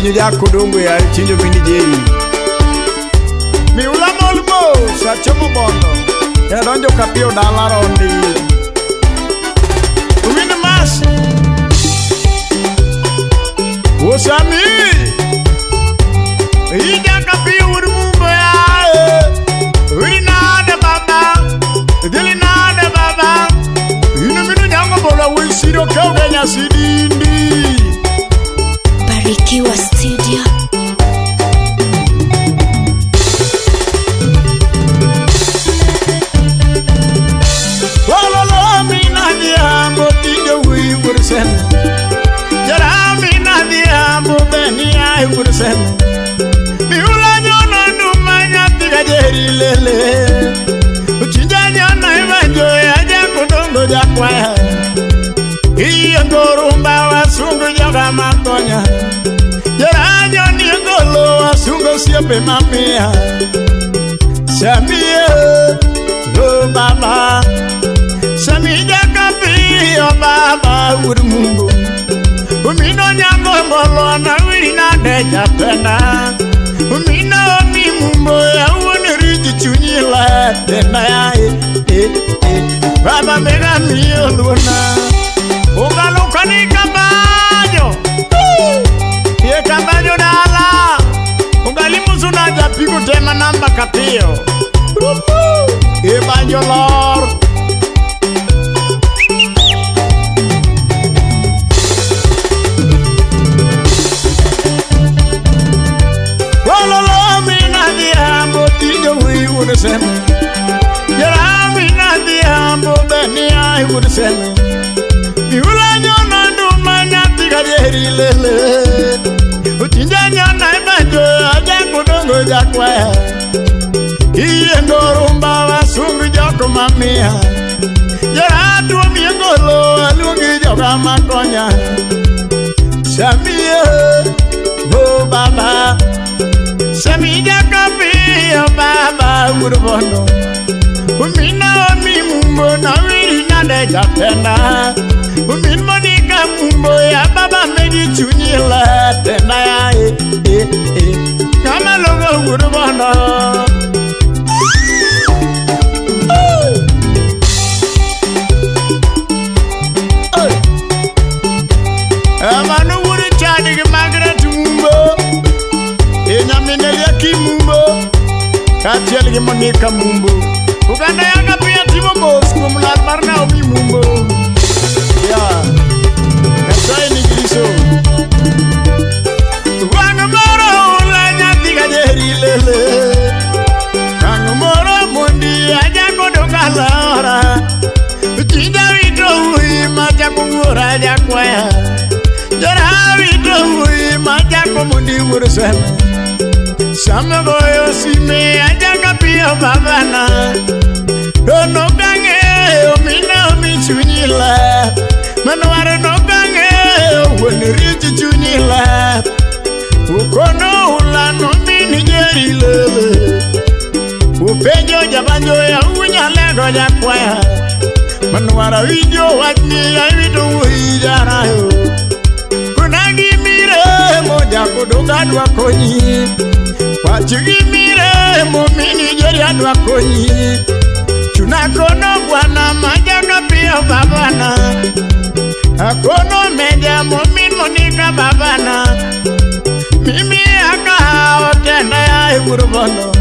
Chinjo Jakudongo ya chinjo mini jeri. Mi ulamo ulmo sa chomo bondo. Ya donjo kapio dala rondi. Win mas. Osami. Ija kapio urmumbo ya. Winada baba. Dilinada baba. Inu minu nyango bola wisiro kawenya sidindi. Barikiwa Studio. Walala mina diambo tiga wi ursen. Jara mina diambo beni ai ursen. Miula nyona numanya tiga jeri lele. Uchinja nyona imanjo ya Jakudongo Jakwaya. Iya ngorumba wasungu joga makonya. Jara nyoni ngolo wasungu siape mamia. Samia, oh baba. Samija kapi, oh baba urmungu. Umino nyango ngolo na wirina deja penda. Umino omi mumbo ya uoniriji chunyila. Tenda ya baba mega miyo luna. Ungaluka ni kabajo. Ye kabajo dala. Ungalimu sunaja piku tema namba kapio. Ye banjo lor. Walala mina diambo tiga wi ursen. Jara mina diambo beni ai ursen. Miula nyona ndumanya tiga jeri lele. Uchinja nyona imanjo ya Jakudongo Jakwaya. Iye ngorumba wasungu joko mamia. Jara tuomi ngolo alungi joga makonya. Samia, oh baba. Samija kapi, oh baba urbono. Umina omi mumbo na wirina deja penda. Umin monika mumbo ya baba medi chunyila. Tenda ya kama logo urbono. Amanu wuri chadi ki Margaret mumbo. Mineli ya kimumbo Katiel ki Monika mumbo Uganda yanga pia timo Bosco Mulal marna omi mumbo Ya Kasai ni giliso Wangu moro ula nyati kajeri lele Wangu moro mundi Jakudongo lora Chinja wito hui Jakudongo Jakwaya Jara wito hui Jakumundi ursen Sama goyo sime ajaga pia babana. Dono gange omina omi chunyila. Manware no gange weniriji chunyila. Ukono ula no mini jeri lele. Upenjo jabanjo ya unyalego Jakwaya. Manwara wijo wajni ya wido wijara yo. Kunagi mire mo Jakudongo dwa konyi. Wachigimire mumini jeri adwa konyi. Chunakono bwana majaga pia babana. Akono meja mumin Monika babana. Mimi akao tenda ya urbono.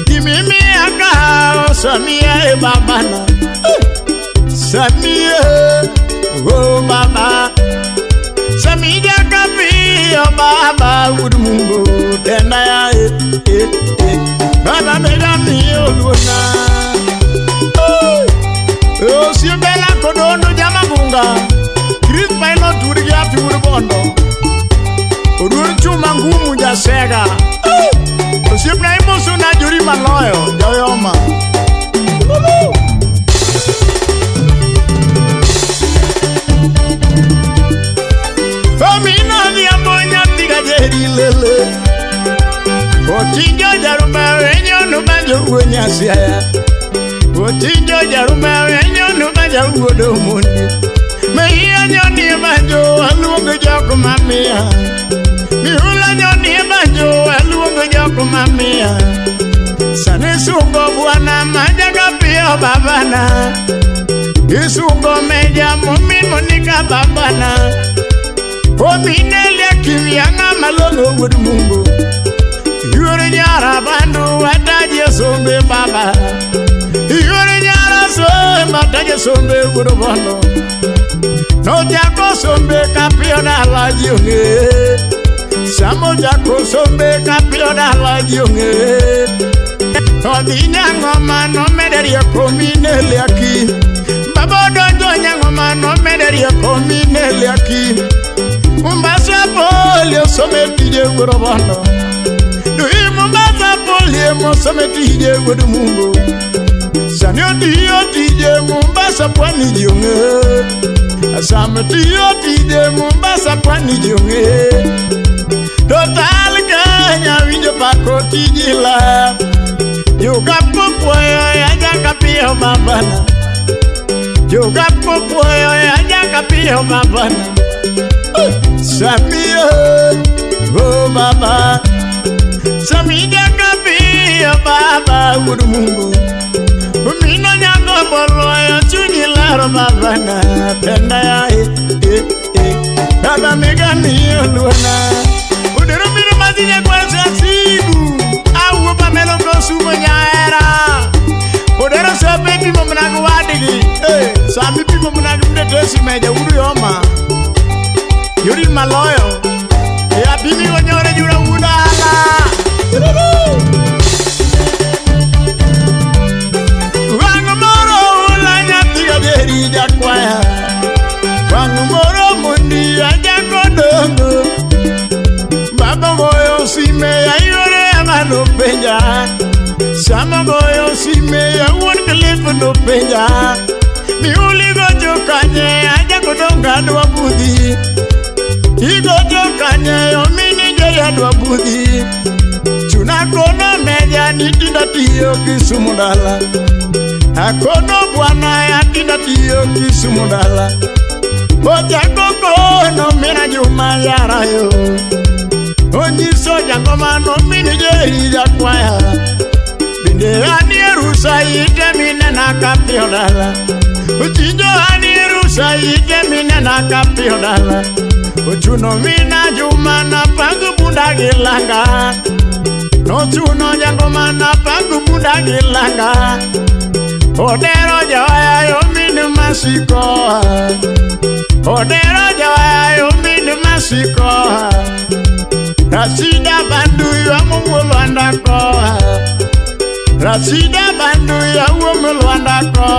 Mimi akao Samia babana. Samia, oh baba. Samija kapi, oh baba urmungu. Tenda ya baba mega miyo luna. Siembela kodondo jamagunga. Chris Pilot urigi afi urbondo. Ururi chuma ngumu jasega. Siembla imosu na juri maloyo Joyoma. Omina diambo nyati kajeri lele. Ochinjo jarumba wenyo nubanjo uonyasiaya. Ochinjo jarumba wenyo nubanjo uodomoni. Mehia nyoni banjo aluongo joko mamia. Miula nyoni banjo aluongo joko mamia. Sani sungo bwana majaga pio babana. Isungo meja mumin monika babana. Ominele kimianga malongo wudu mungu. Yuri nyara bandu wataje sombe baba. Yuri nyara sombe wataje sombe wudu bono. No jako sombe kapio na la junge. Samo jako sombe kapio na la junge. Odinya ngoma no mederia kominele aki. Babo dojo nyangoma no mederia kominele aki. Mumbasa polio sometije wudu bono. Dui mumbasa polio sometije wudu mungu. Sanyo diyo tije mumbasa pwani junge. Sametiyo tije mumbasa pwani junge. Total kanya winjo pako tijila. Juga popoyo ya jaka pio babana. Juga popoyo ya jaka pio babana. Samia oh baba. Samia kapio baba wudu mungu. Umino nyango bolo ya chuni laro babana. Penda ya baba megani yoluana. Udero mire mazinya kwa sigu. Awu pa melo kosumo nyaera. Udero so baby momunagu wadigi. Sami pipo momunagu mdetesi meja uru yoma. Yuri maloyo. Ya bimi wanyore jura udala. Wangumoro ulanya tiga deri jakwaya. Wangumoro mundi aja kodongo. Baba moyo sime ya yore amano penja. Sama moyo sime ya unkelifu no penja. Miuli gojo kanye aja kodonga dua budi. Igojo kanye omini jaya dua budi. Chunakono meja nitinda tiyo kisumudala. Akono bwana ya tinda tiyo kisumudala. Oja koko no mina juma yarayo. Onyi soja ngoma no mini jeri jakwaya. Binde ani rusa ite mine na kapiodala. Uchijo ani rusa ite mine na kapiodala. Uchuno mina juma na pangu bunda gilanga. No chuno jangoma na pangu bunda gilanga. Odero jawaya yo mini masiko. Odero jawaya yo mini masiko. Rasida bandu ya mumulwanda ko. Rasida bandu ya mumulwanda ko.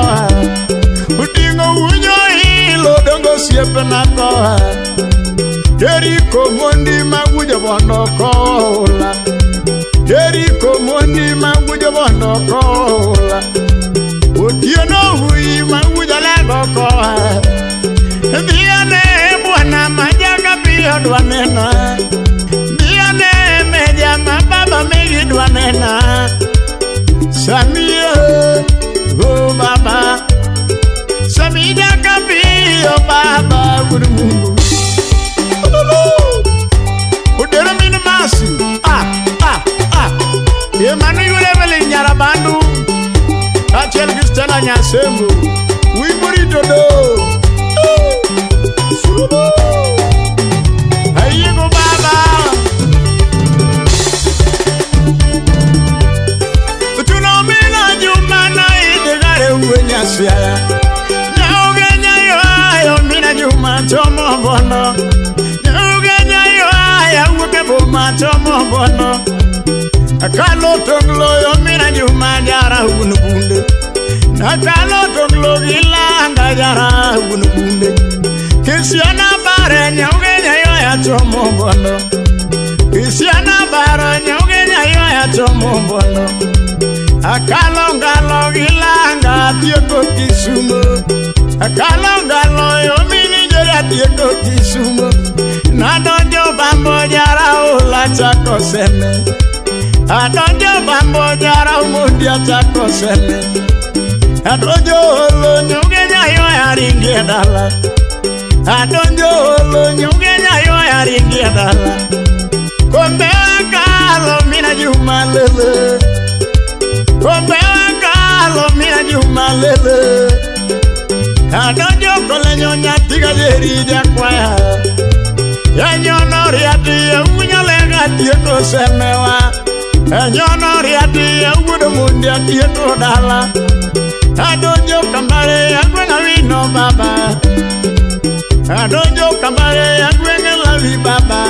Udingo unyo hilo dongo siepe na ko. Jericho mondi maguja bono kola. Jericho mondi maguja bono kola. Utiono hui maguja lego ko. Diane bwana majaga pio dwanena. Diane meja mababa megi dwanena. Samia oh baba. Samia kapio baba wudu mungu. Udero mini masi. Ye manu yule vele nyara bandu. Kachel Kristana nyasembu. Wiburi todo. Aye go baba. Utuno mina jumana idegare uwe nyasiaya. Naugenya yo ayo mina juma chomo bono. Naugenya yo ayo uke buma chomo bono. Akalo tonglo yo mina juma jara unubunde. Akalo tonglo gilanga jara unubunde. Kisiana bare nyogenya yo ya chomo bono. Kisiana bare nyogenya yo ya chomo bono. Akalo ngalo gilanga tieko kisumo. Akalo ngalo yo mini jera tieko kisumo. Nadonjo bambo jara ula chako sene. Adonjo bambo jara umundi chako sene. Adonjo lo nyogenya yo ya ringi dala. Adonjo lo nyogenya yo ya ringi dala. Kombe kalo mina juma lele. Kombe kalo mina juma lele. Adojo kole nyonya tiga jeri jakwaya. Ya nyonori ati ya unyalega tieko semewa. Ya nyonori ati ya udo mundi ati eko dala. Adojo kambare ya gwenga wino baba. Adojo kambare ya gwenga lavi baba.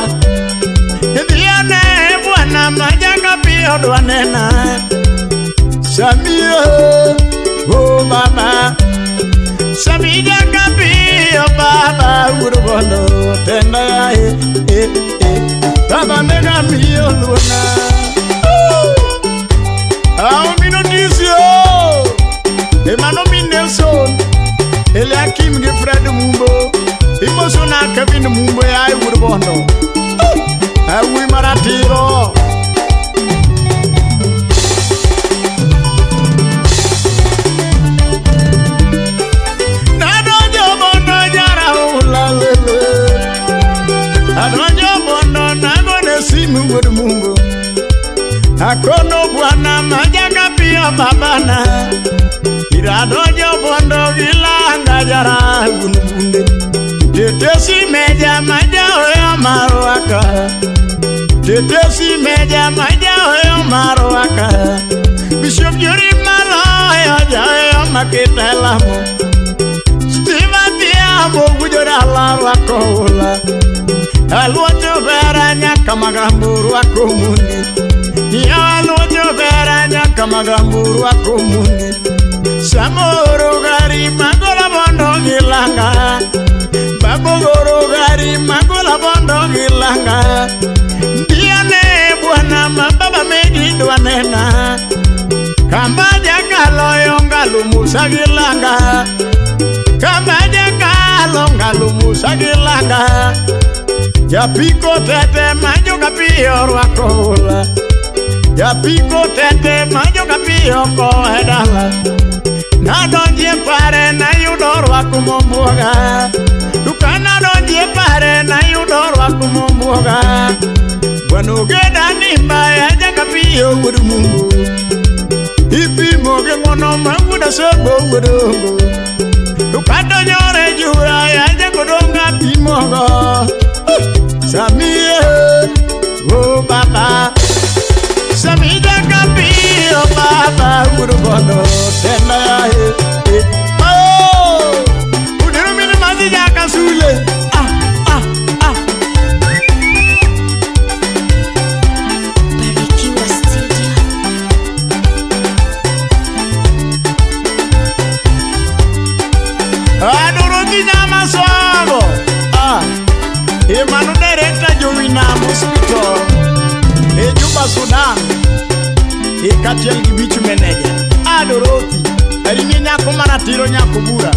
Yediane bwana majanga pio dwanena. Samia oh baba. Samia kapio baba urubono tenda ya baba mega mio luna. Ao mino disio Emano Nelson Eliakim Gefred Mumbo Imosona Kevin Mumbo ya urubono. Awi maratiro Mungu akono bwana majanga pia babana iradojo bondo vilanga jara gununde tetesi meja majao ya marwaka tetesi meja majao ya marwaka Bishop Juri Malayo jao makitelamo Stimatia bugujora la wakola Alwojo veranya kamagamburu akomuni. Ya alwojo veranya kamagamburu akomuni. Samoro gari magola bondo gilanga. Babogoro gari magola bondo gilanga. Diane bwana mababa meji dwanena. Kambaja kaloyo ngalumusa gilanga. Kambaja kalo ngalumusa gilanga. Ya piko tete manjo kapio rwakola. Ya piko tete manjo kapio ko edala. Na donje pare na yudor wakumomboga. Tukana donje pare na yudor wakumomboga. Wanugeda nimba ya jakapio wudu mungu. Ipi moge ngono manguda sebo wudu. Tukado nyore jura ya jakodonga pimogo. Samia, oh baba. Samia kapio baba urubono tena oh udiru mini mazi jaka sule Barikiwa Studio. Adoro nyama swago Emanu director Jowina Hospital Juba Sudan Katiel Gibichu manager Adoroti Arinye nyako maratiro nyako bura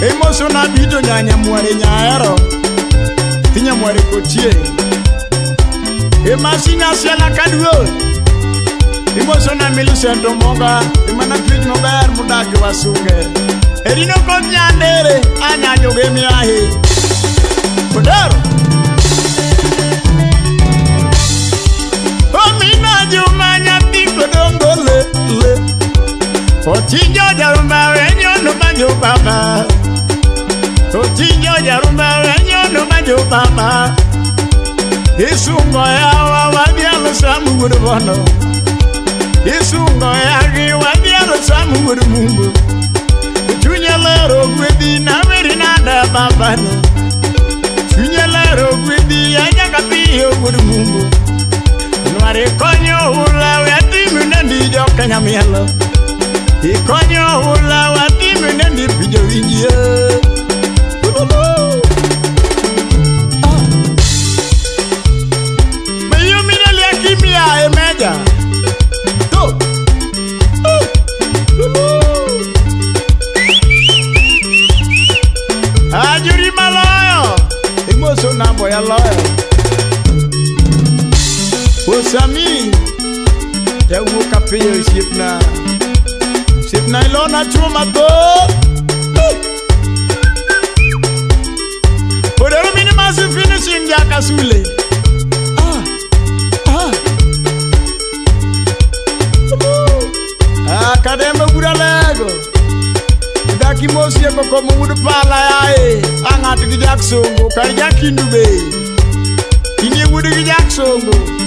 Emosona bito nyanya mware nyaero Tinya mware kotie Emasina siala kadwo Emosona Millicent Omoga Emana twij maber mudagi wasunge Erino konyandere anyanyo gemi ahe Kodero Omina jumanya tiko dongole Otinjo jarumba wenyo no banjo baba Otinjo jarumba wenyo no banjo baba Isungo yawa wadialo samu gurubono Isungo yagi wadialo samu guru mungu Chunya lero gwedi na veri nada babano Chunyalero gwidi ajaga piyo gudu mungu Nwari konyo ula watimu nendi joka nyamielo Ikonyo ula watimu nendi pijo winjie Meyo mineli akimia emeja To Ajuri Malayo Imoso nabo ya loyo Osami Ya uka piyo Sipna ilona chuma to Odero mini masi finishing ya kasule ki mosie ko ko mud pala yae angat gi jak songo kar jakindu be ini wudi gi jak songo